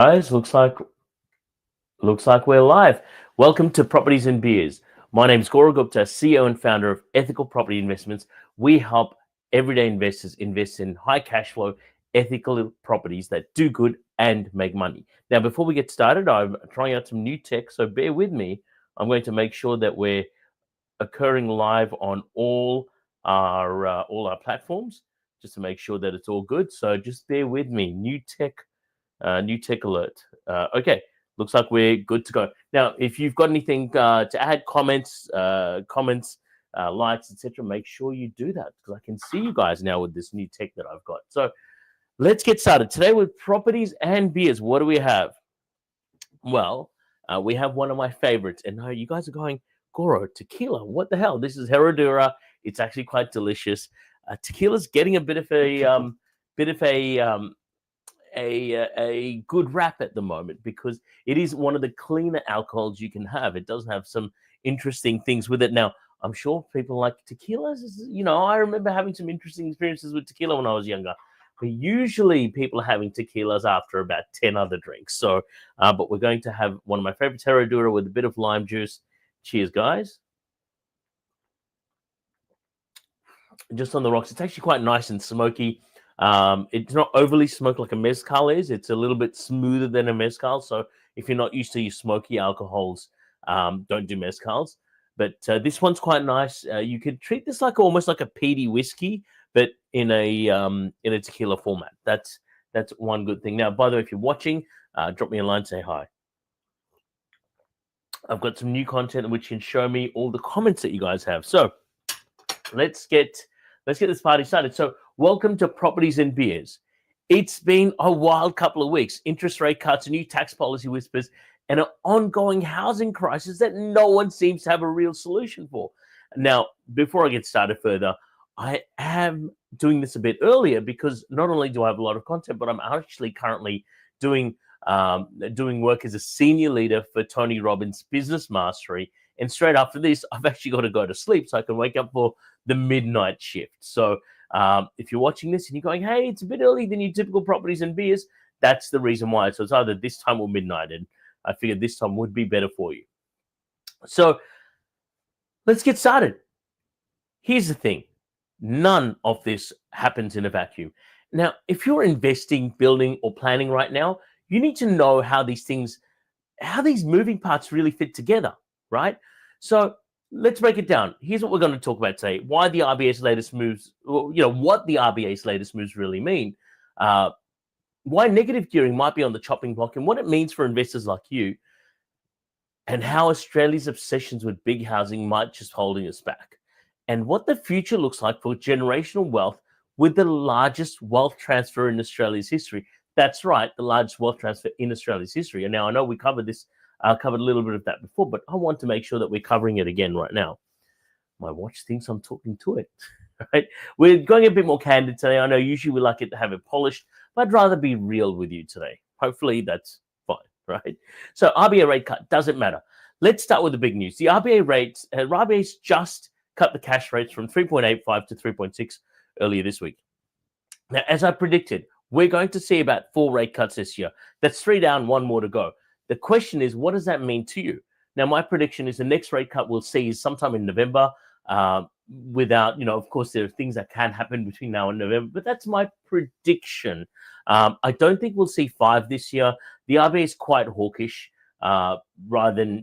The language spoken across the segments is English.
Guys, looks like we're live. Welcome to Properties and Beers. My name is Gaurav Gupta, CEO and founder of Ethical Property Investments. We help everyday investors invest in high cash flow, ethical properties that do good and make money. Now, before we get started, I'm trying out some new tech, so bear with me. I'm going to make sure that we're occurring live on all our platforms, just to make sure that it's all good. So just bear with me. New tech alert. Okay, looks like we're good to go. Now, if you've got anything to add, comments, likes, etc., make sure you do that because I can see you guys now with this new tech that I've got. So let's get started today with properties and beers. What do we have? Well, we have one of my favorites, and you guys are going, Goro, tequila. What the hell? This is Herradura. It's actually quite delicious. Tequila's getting a bit of a good rap at the moment because it is one of the cleaner alcohols you can have. It does have some interesting things with it. Now, I'm sure people like tequilas. I remember having some interesting experiences with tequila when I was younger. But usually people are having tequilas after about 10 other drinks. So, but we're going to have one of my favorites, Herradura, with a bit of lime juice. Cheers, guys. Just on the rocks. It's actually quite nice and smoky. It's not overly smoked like a mezcal is. It's a little bit smoother than a mezcal. So if you're not used to your smoky alcohols, don't do mezcals. But this one's quite nice. You could treat this like almost like a peaty whiskey, but in a tequila format. That's one good thing. Now, by the way, if you're watching, drop me a line, say hi. I've got some new content which can show me all the comments that you guys have. So let's get this party started. So welcome to Properties and Beers. It's been a wild couple of weeks. Interest rate cuts, new tax policy whispers, and an ongoing housing crisis that no one seems to have a real solution for. Now, before I get started further, I am doing this a bit earlier because not only do I have a lot of content, but I'm actually currently doing work as a senior leader for Tony Robbins' Business Mastery. And straight after this, I've actually got to go to sleep so I can wake up for the midnight shift. So if you're watching this and you're going, hey, it's a bit early than your typical Properties and Beers, that's the reason why. So it's either this time or midnight. And I figured this time would be better for you. So let's get started. Here's the thing. None of this happens in a vacuum. Now, if you're investing, building, or planning right now, you need to know how these moving parts really fit together, right? So let's break it down. Here's what we're going to talk about today: why the RBA's latest moves, what the RBA's latest moves really mean, why negative gearing might be on the chopping block, and what it means for investors like you, and how Australia's obsessions with big housing might just holding us back, and what the future looks like for generational wealth with the largest wealth transfer in Australia's history. That's right, the largest wealth transfer in Australia's history. And now I know we covered this. I covered a little bit of that before, but I want to make sure that we're covering it again right now. My watch thinks I'm talking to it. Right? We're going a bit more candid today. I know usually we like it to have it polished, but I'd rather be real with you today. Hopefully that's fine, right? So RBA rate cut doesn't matter. Let's start with the big news. The RBA's just cut the cash rates from 3.85 to 3.6 earlier this week. Now, as I predicted, we're going to see about 4 rate cuts this year. That's 3 down, 1 more to go. The question is, what does that mean to you? Now, my prediction is the next rate cut we'll see is sometime in November. Without, of course, there are things that can happen between now and November, but that's my prediction. I don't think we'll see 5 this year. The RBA is quite hawkish, RBA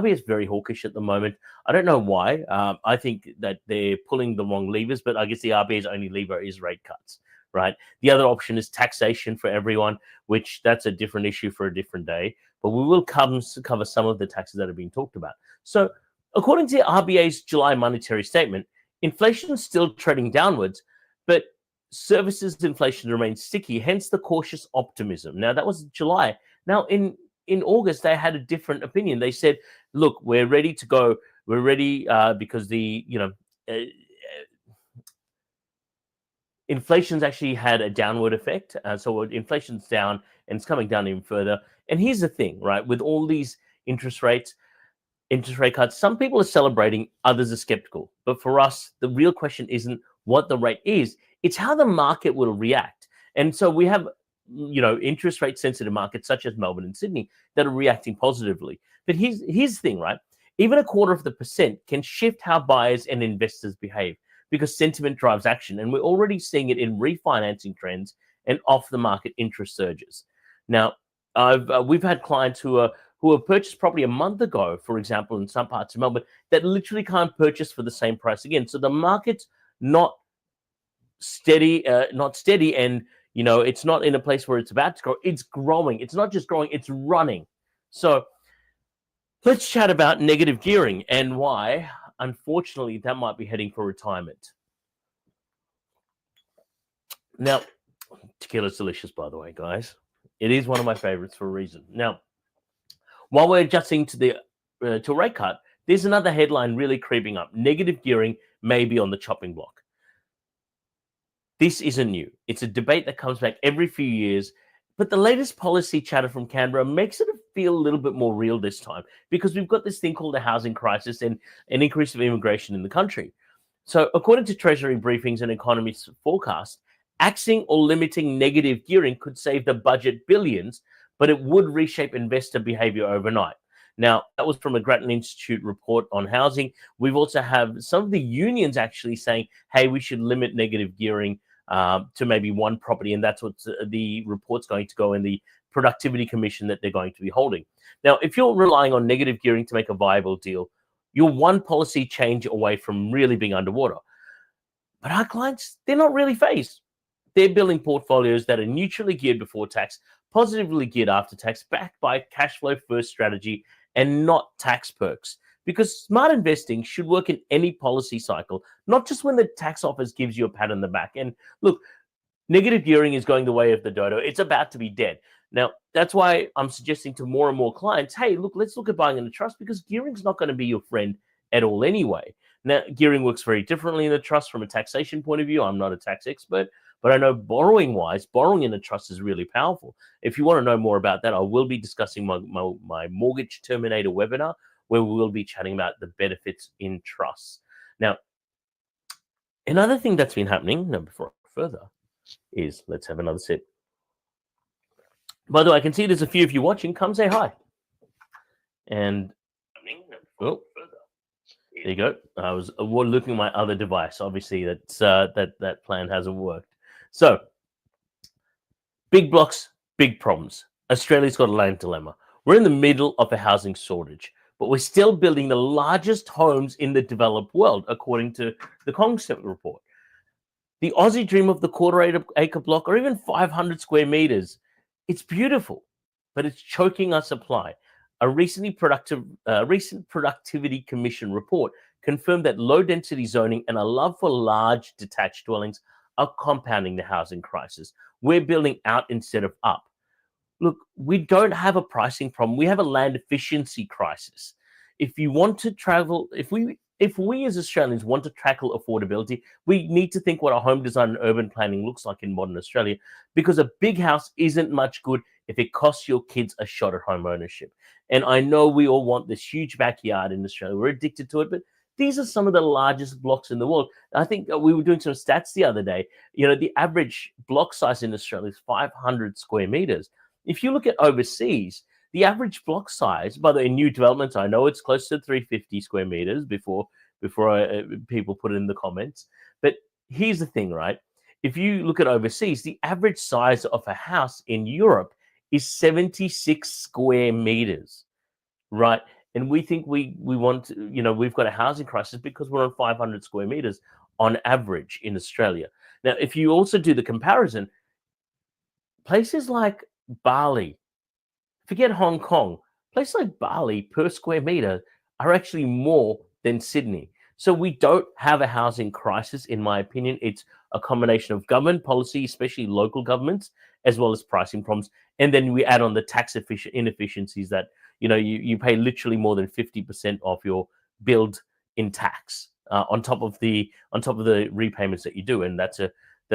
is very hawkish at the moment. I don't know why. I think that they're pulling the wrong levers, but I guess the RBA's only lever is rate cuts. Right. The other option is taxation for everyone, which that's a different issue for a different day. But we will cover some of the taxes that are being talked about. So according to the RBA's July monetary statement, inflation is still trending downwards, but services inflation remains sticky, hence the cautious optimism. Now, that was July. Now, in August, they had a different opinion. They said, look, we're ready to go. We're ready because inflation's actually had a downward effect. So inflation's down and it's coming down even further. And here's the thing, right? With all these interest rate cuts, some people are celebrating, others are skeptical. But for us, the real question isn't what the rate is, it's how the market will react. And so we have interest rate sensitive markets such as Melbourne and Sydney that are reacting positively. But here's the thing, right? Even 0.25% can shift how buyers and investors behave because sentiment drives action. And we're already seeing it in refinancing trends and off the market interest surges. Now, we've had clients who have purchased property a month ago, for example, in some parts of Melbourne, that literally can't purchase for the same price again. So the market's not steady, and it's not in a place where it's about to grow. It's growing. It's not just growing, it's running. So let's chat about negative gearing and why, unfortunately, that might be heading for retirement. Now, tequila's delicious, by the way, guys. It is one of my favorites for a reason. Now, while we're adjusting to a rate cut, there's another headline really creeping up. Negative gearing may be on the chopping block. This isn't new. It's a debate that comes back every few years, but the latest policy chatter from Canberra makes it feel a little bit more real this time because we've got this thing called a housing crisis and an increase of immigration in the country. So according to Treasury briefings and economists' forecast, axing or limiting negative gearing could save the budget billions, but it would reshape investor behavior overnight. Now, that was from a Grattan Institute report on housing. We've also have some of the unions actually saying, hey, we should limit negative gearing to maybe one property, and that's what the report's going to go in the productivity commission that they're going to be holding. Now, if you're relying on negative gearing to make a viable deal, you're one policy change away from really being underwater. But our clients, they're not really phased. They're building portfolios that are neutrally geared before tax, positively geared after tax, backed by a cash flow first strategy and not tax perks. Because smart investing should work in any policy cycle, not just when the tax office gives you a pat on the back. And look, negative gearing is going the way of the dodo. It's about to be dead. Now, that's why I'm suggesting to more and more clients, hey, look, let's look at buying in a trust because gearing's not going to be your friend at all anyway. Now, gearing works very differently in a trust from a taxation point of view. I'm not a tax expert, but I know borrowing in a trust is really powerful. If you want to know more about that, I will be discussing my Mortgage Terminator webinar, where we will be chatting about the benefits in trusts. Now, another thing that's been happening, before I go further, is let's have another sip. By the way, I can see there's a few of you watching. Come say hi. And there you go. I was looking at my other device. Obviously, that plan hasn't worked. So, big blocks, big problems. Australia's got a land dilemma. We're in the middle of a housing shortage, but we're still building the largest homes in the developed world, according to the Concept report. The Aussie dream of the quarter-acre block or even 500 square meters. It's beautiful, but it's choking our supply. A recent Productivity Commission report confirmed that low-density zoning and a love for large detached dwellings are compounding the housing crisis. We're building out instead of up. Look, we don't have a pricing problem. We have a land efficiency crisis. If you want to travel, if we as Australians want to tackle affordability, we need to think what our home design and urban planning looks like in modern Australia, because a big house isn't much good if it costs your kids a shot at home ownership. And I know we all want this huge backyard in Australia. We're addicted to it, but these are some of the largest blocks in the world. I think we were doing some stats the other day. The average block size in Australia is 500 square meters. If you look at overseas, the average block size, by the way, in new developments, I know it's close to 350 square meters before people put it in the comments. But here's the thing, right? If you look at overseas, the average size of a house in Europe is 76 square meters, right? And we think we want to, we've got a housing crisis because we're on 500 square meters on average in Australia. Now, if you also do the comparison, places like Bali, forget Hong Kong, places like Bali per square meter are actually more than Sydney. So we don't have a housing crisis, in my opinion. It's a combination of government policy, especially local governments, as well as pricing problems. And then we add on the tax inefficiencies that, you pay literally more than 50% of your build in tax on top of the repayments that you do. And that's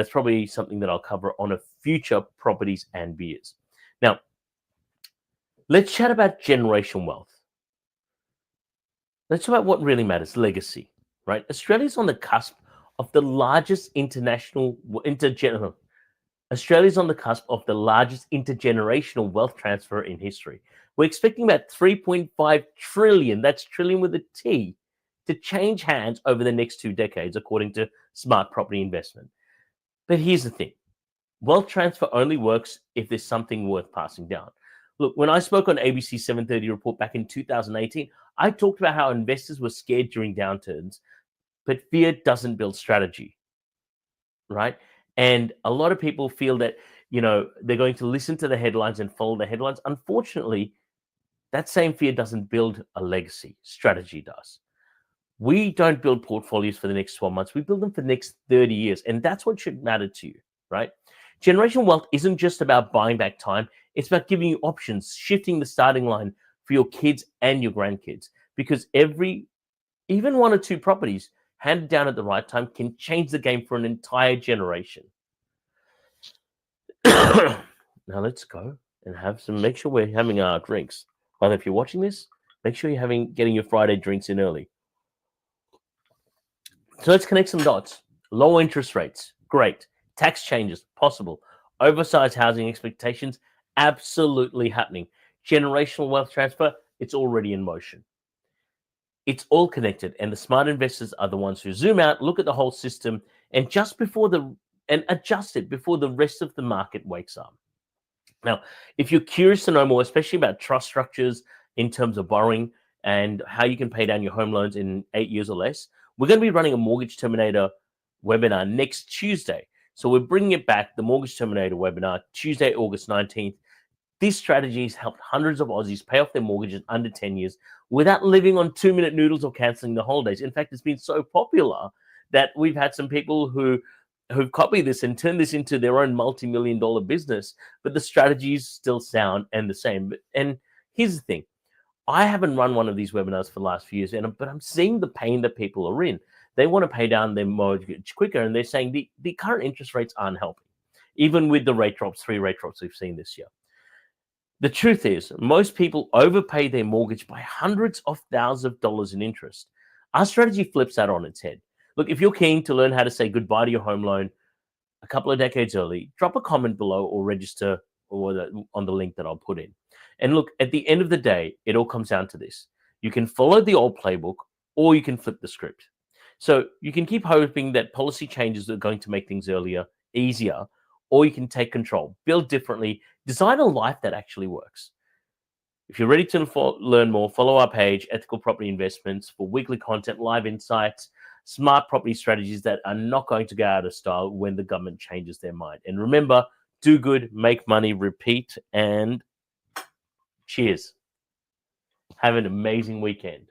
probably something that I'll cover on a future Properties and Beers. Now, let's chat about generational wealth. Let's talk about what really matters, legacy, right? Australia's on the cusp of the largest Australia's on the cusp of the largest intergenerational wealth transfer in history. We're expecting about 3.5 trillion, that's trillion with a T, to change hands over the next 2 decades, according to Smart Property Investment. But here's the thing. Wealth transfer only works if there's something worth passing down. Look, when I spoke on ABC 730 Report back in 2018, I talked about how investors were scared during downturns, but fear doesn't build strategy, right? And a lot of people feel that, they're going to listen to the headlines and follow the headlines. Unfortunately, that same fear doesn't build a legacy. Strategy does. We don't build portfolios for the next 12 months. We build them for the next 30 years. And that's what should matter to you, right? Generational wealth isn't just about buying back time. It's about giving you options, shifting the starting line for your kids and your grandkids. Because even 1 or 2 properties handed down at the right time can change the game for an entire generation. Now let's go and make sure we're having our drinks. But if you're watching this, make sure you're getting your Friday drinks in early. So let's connect some dots. Low interest rates, great. Tax changes, possible. Oversized housing expectations, absolutely happening. Generational wealth transfer, it's already in motion. It's all connected, and the smart investors are the ones who zoom out, look at the whole system, and adjust it before the rest of the market wakes up. Now, if you're curious to know more, especially about trust structures in terms of borrowing and how you can pay down your home loans in 8 years or less, we're going to be running a Mortgage Terminator webinar next Tuesday. So we're bringing it back, the Mortgage Terminator webinar, Tuesday, August 19th. This strategy has helped hundreds of Aussies pay off their mortgages under 10 years without living on 2-minute noodles or cancelling the holidays. In fact, it's been so popular that we've had some people who've copied this and turned this into their own multi-million-dollar business, but the strategy is still sound and the same. And here's the thing. I haven't run one of these webinars for the last few years, but I'm seeing the pain that people are in. They want to pay down their mortgage quicker, and they're saying the current interest rates aren't helping, even with the 3 rate drops we've seen this year. The truth is, most people overpay their mortgage by hundreds of thousands of dollars in interest. Our strategy flips that on its head. Look, if you're keen to learn how to say goodbye to your home loan a couple of decades early, drop a comment below or register on the link that I'll put in. And look, at the end of the day, it all comes down to this. You can follow the old playbook or you can flip the script. So you can keep hoping that policy changes are going to make things easier, or you can take control, build differently, design a life that actually works. If you're ready to learn more, follow our page, Ethical Property Investments, for weekly content, live insights, smart property strategies that are not going to go out of style when the government changes their mind. And remember, do good, make money, repeat, and cheers. Have an amazing weekend.